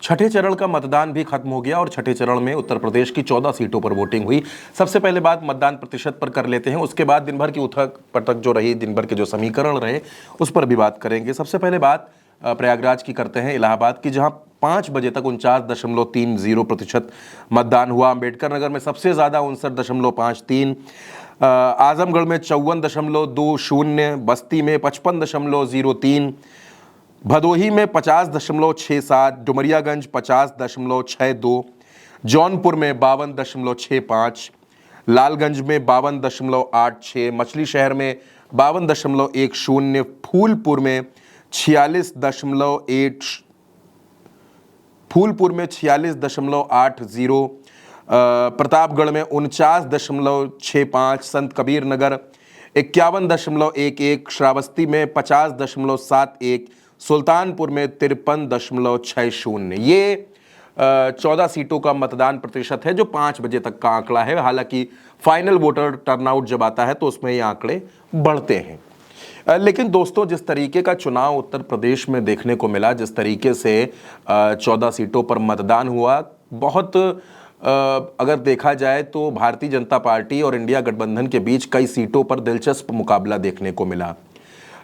छठे चरण का मतदान भी खत्म हो गया और छठे चरण में उत्तर प्रदेश की 14 सीटों पर वोटिंग हुई। सबसे पहले बात मतदान प्रतिशत पर कर लेते हैं, उसके बाद दिन भर की उथक पटक जो रही, दिन भर के जो समीकरण रहे उस पर भी बात करेंगे। सबसे पहले बात प्रयागराज की करते हैं, इलाहाबाद की, जहां 5 बजे तक 49.30% मतदान हुआ। अंबेडकर नगर में सबसे ज्यादा 59.53, आजमगढ़ में 54.20, बस्ती में 55.03, भदोही में 50.67, डुमरियागंज 50.62, जौनपुर में 52.65, लालगंज में 52.86, मछली शहर में 52.10, फूलपुर में 46.8, प्रतापगढ़ में 49.65, संत कबीर नगर 51.11, श्रावस्ती में 50.71, सुल्तानपुर में 53.60। ये 14 सीटों का मतदान प्रतिशत है जो 5 बजे तक का आंकड़ा है। हालांकि फाइनल वोटर टर्नआउट जब आता है तो उसमें ये आंकड़े बढ़ते हैं। लेकिन दोस्तों, जिस तरीके का चुनाव उत्तर प्रदेश में देखने को मिला, जिस तरीके से 14 सीटों पर मतदान हुआ, बहुत अगर देखा जाए तो भारतीय जनता पार्टी और इंडिया गठबंधन के बीच कई सीटों पर दिलचस्प मुकाबला देखने को मिला।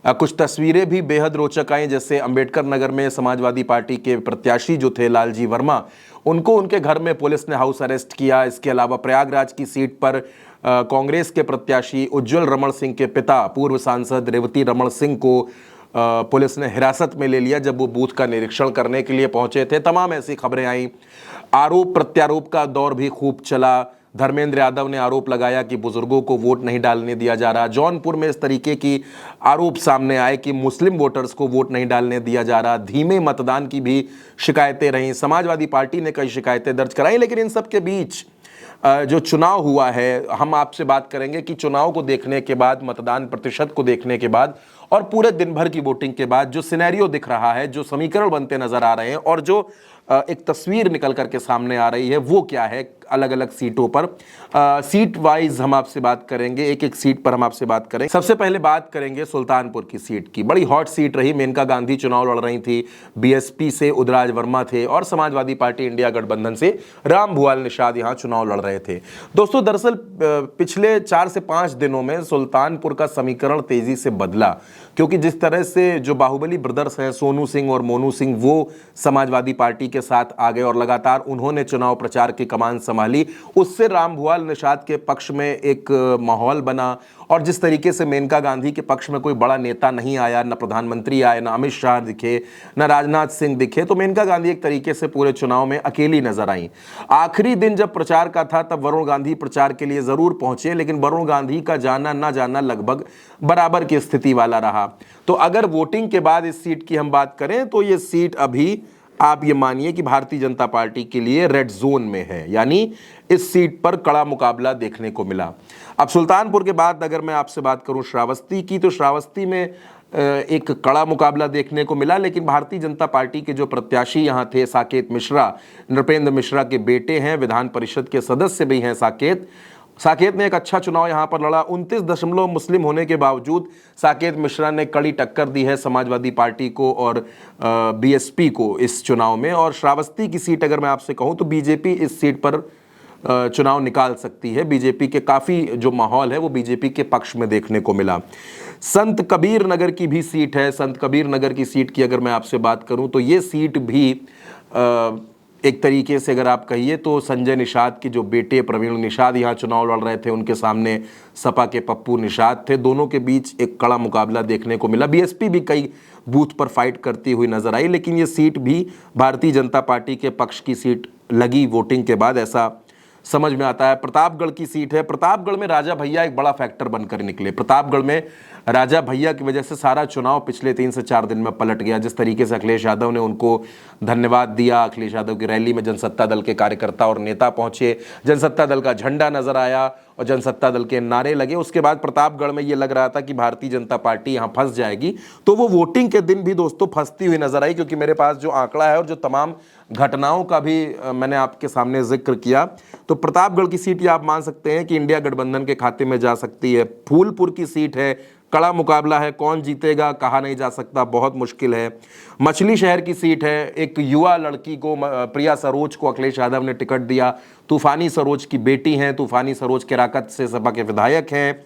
कुछ तस्वीरें भी बेहद रोचक आई, जैसे अंबेडकर नगर में समाजवादी पार्टी के प्रत्याशी जो थे लालजी वर्मा, उनको उनके घर में पुलिस ने हाउस अरेस्ट किया। इसके अलावा प्रयागराज की सीट पर कांग्रेस के प्रत्याशी उज्जवल रमण सिंह के पिता पूर्व सांसद रेवती रमण सिंह को पुलिस ने हिरासत में ले लिया जब वो बूथ का निरीक्षण करने के लिए पहुंचे थे। तमाम ऐसी खबरें आई। आरोप प्रत्यारोप का दौर भी खूब चला। धर्मेंद्र यादव ने आरोप लगाया कि बुजुर्गों को वोट नहीं डालने दिया जा रहा। जौनपुर में इस तरीके की आरोप सामने आए कि मुस्लिम वोटर्स को वोट नहीं डालने दिया जा रहा। धीमे मतदान की भी शिकायतें रहीं। समाजवादी पार्टी ने कई शिकायतें दर्ज कराई। लेकिन इन सब के बीच जो चुनाव हुआ है, हम आपसे बात करेंगे कि चुनाव को देखने के बाद, मतदान प्रतिशत को देखने के बाद और पूरे दिन भर की वोटिंग के बाद जो सिनेरियो दिख रहा है, जो समीकरण बनते नजर आ रहे हैं और जो एक तस्वीर निकल करके सामने आ रही है, वो क्या है अलग अलग सीटों पर। सीट वाइज हम आपसे बात करेंगे, एक एक सीट पर हम आपसे बात करेंगे। सबसे पहले बात करेंगे सुल्तानपुर की सीट की। बड़ी हॉट सीट रही। मेनका गांधी चुनाव लड़ रही थी, बीएसपी से उदयराज वर्मा थे और समाजवादी पार्टी इंडिया गठबंधन से रामभुआल निषाद यहां चुनाव लड़ रहे थे। दोस्तों, दरअसल पिछले 4 से 5 दिनों में सुल्तानपुर का समीकरण तेजी से बदला, क्योंकि जिस तरह से जो बाहुबली ब्रदर्स हैं, सोनू सिंह और मोनू सिंह, वो समाजवादी पार्टी के साथ आ गए और लगातार उन्होंने चुनाव प्रचार की कमान संभाली। उससे रामभुआल निषाद के पक्ष में एक माहौल बना और जिस तरीके से मेनका गांधी के पक्ष में कोई बड़ा नेता नहीं आया, न प्रधानमंत्री आए, न अमित शाह दिखे, न राजनाथ सिंह दिखे, तो मेनका गांधी एक तरीके से पूरे चुनाव में अकेली नजर आई। आखिरी दिन जब प्रचार का था तब वरुण गांधी प्रचार के लिए जरूर पहुंचे, लेकिन वरुण गांधी का जाना ना जाना लगभग बराबर की स्थिति वाला रहा। तो अगर वोटिंग के बाद इस सीट की हम बात करें तो ये सीट अभी आप ये मानिए कि भारतीय जनता पार्टी के लिए रेड जोन में है, यानी इस सीट पर कड़ा मुकाबला देखने को मिला। अब सुल्तानपुर के बाद अगर मैं आपसे बात करूं श्रावस्ती की, तो श्रावस्ती में एक कड़ा मुकाबला देखने को मिला, लेकिन भारतीय जनता पार्टी के जो प्रत्याशी यहां थे, साकेत मिश्रा, नृपेंद्र मिश्रा के बेटे हैं, विधान परिषद के सदस्य भी हैं साकेत ने एक अच्छा चुनाव यहां पर लड़ा। 29 मुस्लिम होने के बावजूद साकेत मिश्रा ने कड़ी टक्कर दी है समाजवादी पार्टी को और बीएसपी को इस चुनाव में। और श्रावस्ती की सीट अगर मैं आपसे कहूं तो बीजेपी इस सीट पर चुनाव निकाल सकती है। बीजेपी के काफ़ी जो माहौल है वो बीजेपी के पक्ष में देखने को मिला। संत कबीर नगर की भी सीट है। संत कबीर नगर की सीट की अगर मैं आपसे बात करूं तो ये सीट भी एक तरीके से अगर आप कहिए तो संजय निषाद के जो बेटे प्रवीण निषाद यहाँ चुनाव लड़ रहे थे, उनके सामने सपा के पप्पू निषाद थे। दोनों के बीच एक कड़ा मुकाबला देखने को मिला। बीएसपी भी कई बूथ पर फाइट करती हुई नजर आई, लेकिन ये सीट भी भारतीय जनता पार्टी के पक्ष की सीट लगी वोटिंग के बाद, ऐसा समझ में आता है। प्रतापगढ़ की सीट है। प्रतापगढ़ में राजा भैया एक बड़ा फैक्टर बनकर निकले। प्रतापगढ़ में राजा भैया की वजह से सारा चुनाव पिछले 3 से 4 दिन में पलट गया। जिस तरीके से अखिलेश यादव ने उनको धन्यवाद दिया, अखिलेश यादव की रैली में जनसत्ता दल के कार्यकर्ता और नेता पहुंचे, जनसत्ता दल का झंडा नजर आया और जनसत्ता दल के नारे लगे। उसके बाद प्रतापगढ़ में ये लग रहा था कि भारतीय जनता पार्टी यहाँ फंस जाएगी, तो वो वोटिंग के दिन भी दोस्तों फंसती हुई नजर आई, क्योंकि मेरे पास जो आंकड़ा है और जो तमाम घटनाओं का भी मैंने आपके सामने जिक्र किया, तो प्रतापगढ़ की सीट ये आप मान सकते हैं कि इंडिया गठबंधन के खाते में जा सकती है। फूलपुर की सीट है, कड़ा मुकाबला है, कौन जीतेगा कहा नहीं जा सकता, बहुत मुश्किल है। मछली शहर की सीट है, एक युवा लड़की को प्रिया सरोज को अखिलेश यादव ने टिकट दिया। तूफानी सरोज की बेटी हैं, तूफानी सरोज केराकत से सपा के विधायक हैं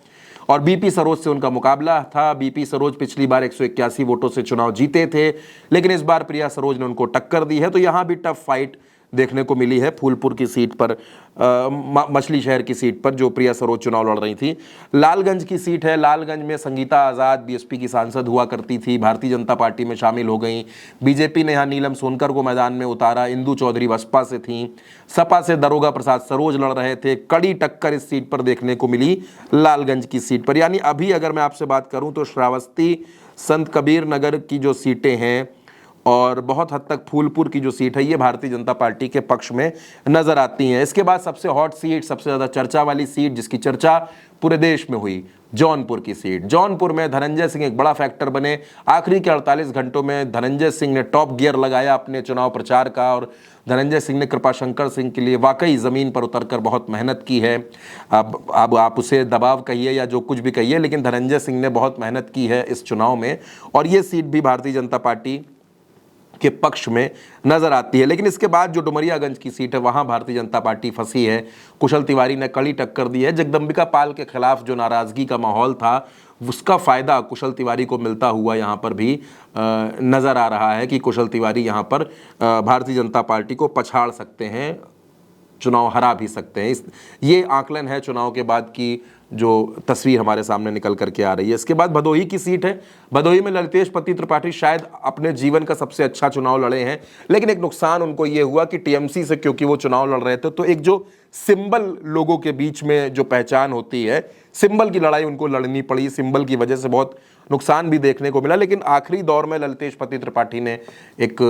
और बीपी सरोज से उनका मुकाबला था। बीपी सरोज पिछली बार 181 वोटों से चुनाव जीते थे, लेकिन इस बार प्रिया सरोज ने उनको टक्कर दी है। तो यहां भी टफ फाइट देखने को मिली है फूलपुर की सीट पर, मछली शहर की सीट पर जो प्रिया सरोज चुनाव लड़ रही थी। लालगंज की सीट है, लालगंज में संगीता आज़ाद बीएसपी की सांसद हुआ करती थी, भारतीय जनता पार्टी में शामिल हो गई। बीजेपी ने यहाँ नीलम सोनकर को मैदान में उतारा, इंदु चौधरी बसपा से थी, सपा से दरोगा प्रसाद सरोज लड़ रहे थे। कड़ी टक्कर इस सीट पर देखने को मिली लालगंज की सीट पर। यानी अभी अगर मैं आपसे बात करूं तो श्रावस्ती, संत कबीर नगर की जो सीटें हैं और बहुत हद तक फूलपुर की जो सीट है ये भारतीय जनता पार्टी के पक्ष में नजर आती हैं। इसके बाद सबसे हॉट सीट, सबसे ज़्यादा चर्चा वाली सीट जिसकी चर्चा पूरे देश में हुई, जौनपुर की सीट। जौनपुर में धनंजय सिंह एक बड़ा फैक्टर बने। आखिरी के 48 घंटों में धनंजय सिंह ने टॉप गियर लगाया अपने चुनाव प्रचार का और धनंजय सिंह ने कृपाशंकर सिंह के लिए वाकई ज़मीन पर उतरकर बहुत मेहनत की है। अब आप उसे दबाव कहिए या जो कुछ भी कहिए, लेकिन धनंजय सिंह ने बहुत मेहनत की है इस चुनाव में और ये सीट भी भारतीय जनता पार्टी के पक्ष में नजर आती है। लेकिन इसके बाद जो डुमरियागंज की सीट है वहां भारतीय जनता पार्टी फंसी है। कुशल तिवारी ने कड़ी टक्कर दी है। जगदम्बिका पाल के खिलाफ जो नाराजगी का माहौल था उसका फायदा कुशल तिवारी को मिलता हुआ यहां पर भी नजर आ रहा है कि कुशल तिवारी यहां पर भारतीय जनता पार्टी को पछाड़ सकते हैं, चुनाव हरा भी सकते हैं। ये आकलन है चुनाव के बाद की जो तस्वीर हमारे सामने निकल करके आ रही है। इसके बाद भदोही की सीट है। भदोही में ललितेश पति त्रिपाठी शायद अपने जीवन का सबसे अच्छा चुनाव लड़े हैं, लेकिन एक नुकसान उनको ये हुआ कि टीएमसी से क्योंकि वो चुनाव लड़ रहे थे तो एक जो सिंबल लोगों के बीच में जो पहचान होती है, सिंबल की लड़ाई उनको लड़नी पड़ी। सिंबल की वजह से बहुत नुकसान भी देखने को मिला, लेकिन आखिरी दौर में ललितेश पति त्रिपाठी ने एक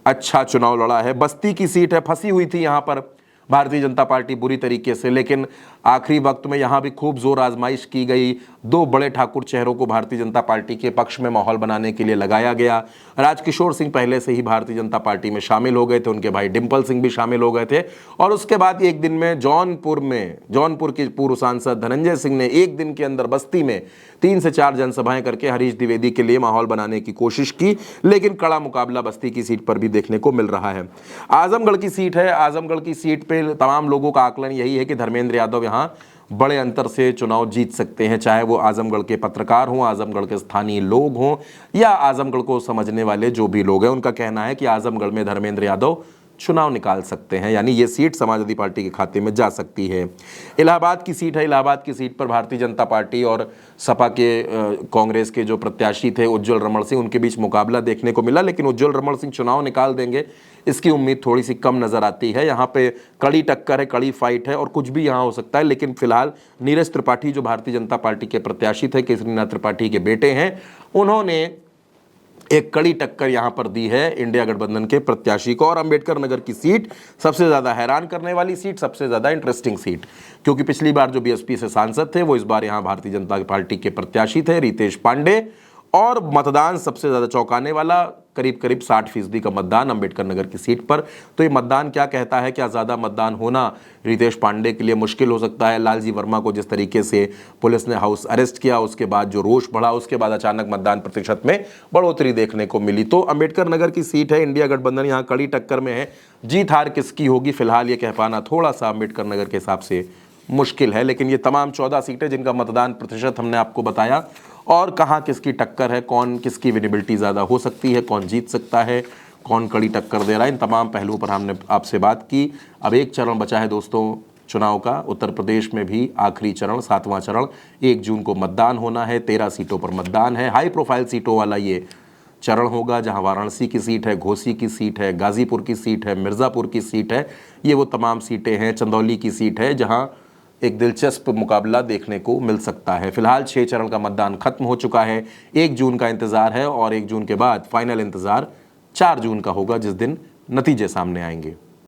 अच्छा चुनाव लड़ा है। बस्ती की सीट है, फंसी हुई थी यहाँ पर भारतीय जनता पार्टी बुरी तरीके से, लेकिन आखिरी वक्त में यहाँ भी खूब जोर आजमाइश की गई। दो बड़े ठाकुर चेहरों को भारतीय जनता पार्टी के पक्ष में माहौल बनाने के लिए लगाया गया। राजकिशोर सिंह पहले से ही भारतीय जनता पार्टी में शामिल हो गए थे, उनके भाई डिम्पल सिंह भी शामिल हो गए थे और उसके बाद एक दिन में जौनपुर के पूर्व सांसद धनंजय सिंह ने एक दिन के अंदर बस्ती में 3 से 4 जनसभाएं करके हरीश द्विवेदी के लिए माहौल बनाने की कोशिश की, लेकिन कड़ा मुकाबला बस्ती की सीट पर भी देखने को मिल रहा है। आजमगढ़ की सीट है। आजमगढ़ की सीट पे तमाम लोगों का आकलन यही है कि धर्मेंद्र यादव यहां बड़े अंतर से चुनाव जीत सकते हैं, चाहे वो आजमगढ़ के पत्रकार हों, आजमगढ़ के स्थानीय लोग हों या आजमगढ़ को समझने वाले जो भी लोग हैं। उनका कहना है कि आजमगढ़ में धर्मेंद्र यादव चुनाव निकाल सकते हैं, यानी ये सीट समाजवादी पार्टी के खाते में जा सकती है। इलाहाबाद की सीट है। इलाहाबाद की सीट पर भारतीय जनता पार्टी और सपा के कांग्रेस के जो प्रत्याशी थे उज्जवल रमण सिंह, उनके बीच मुकाबला देखने को मिला, लेकिन उज्जवल रमण सिंह चुनाव निकाल देंगे इसकी उम्मीद थोड़ी सी कम नजर आती है। यहाँ पे कड़ी टक्कर है, कड़ी फाइट है और कुछ भी यहाँ हो सकता है, लेकिन फिलहाल नीरज त्रिपाठी जो भारतीय जनता पार्टी के प्रत्याशी थे, केसरीनाथ त्रिपाठी के बेटे हैं, उन्होंने एक कड़ी टक्कर यहां पर दी है इंडिया गठबंधन के प्रत्याशी को। और अंबेडकर नगर की सीट सबसे ज्यादा हैरान करने वाली सीट, सबसे ज्यादा इंटरेस्टिंग सीट, क्योंकि पिछली बार जो बीएसपी से सांसद थे वो इस बार यहां भारतीय जनता पार्टी के प्रत्याशी थे रितेश पांडे। और मतदान सबसे ज्यादा चौंकाने वाला, करीब 60% का मतदान अंबेडकर नगर की सीट पर। तो ये मतदान क्या कहता है? क्या ज्यादा मतदान होना रितेश पांडे के लिए मुश्किल हो सकता है? लालजी वर्मा को जिस तरीके से पुलिस ने हाउस अरेस्ट किया, उसके बाद जो रोष बढ़ा, उसके बाद अचानक मतदान प्रतिशत में बढ़ोतरी देखने को मिली। तो अंबेडकर नगर की सीट है, इंडिया गठबंधन यहाँ कड़ी टक्कर में है। जीत हार किसकी होगी फिलहाल ये कह पाना थोड़ा सा अंबेडकर नगर के हिसाब से मुश्किल है, लेकिन ये तमाम 14 सीटें जिनका मतदान प्रतिशत हमने आपको बताया और कहाँ किसकी टक्कर है, कौन किसकी विजिबिलिटी ज़्यादा हो सकती है, कौन जीत सकता है, कौन कड़ी टक्कर दे रहा है, इन तमाम पहलुओं पर हमने आपसे बात की। अब एक चरण बचा है दोस्तों चुनाव का। उत्तर प्रदेश में भी आखिरी चरण, 7वां चरण, 1 जून को मतदान होना है। 13 सीटों पर मतदान है। हाई प्रोफाइल सीटों वाला ये चरण होगा, जहां वाराणसी की सीट है, घोसी की सीट है, गाजीपुर की सीट है, मिर्ज़ापुर की सीट है, ये वो तमाम सीटें हैं। चंदौली की सीट है जहां एक दिलचस्प मुकाबला देखने को मिल सकता है। फिलहाल 6 चरण का मतदान खत्म हो चुका है। 1 जून का इंतजार है और 1 जून के बाद फाइनल इंतजार 4 जून का होगा, जिस दिन नतीजे सामने आएंगे।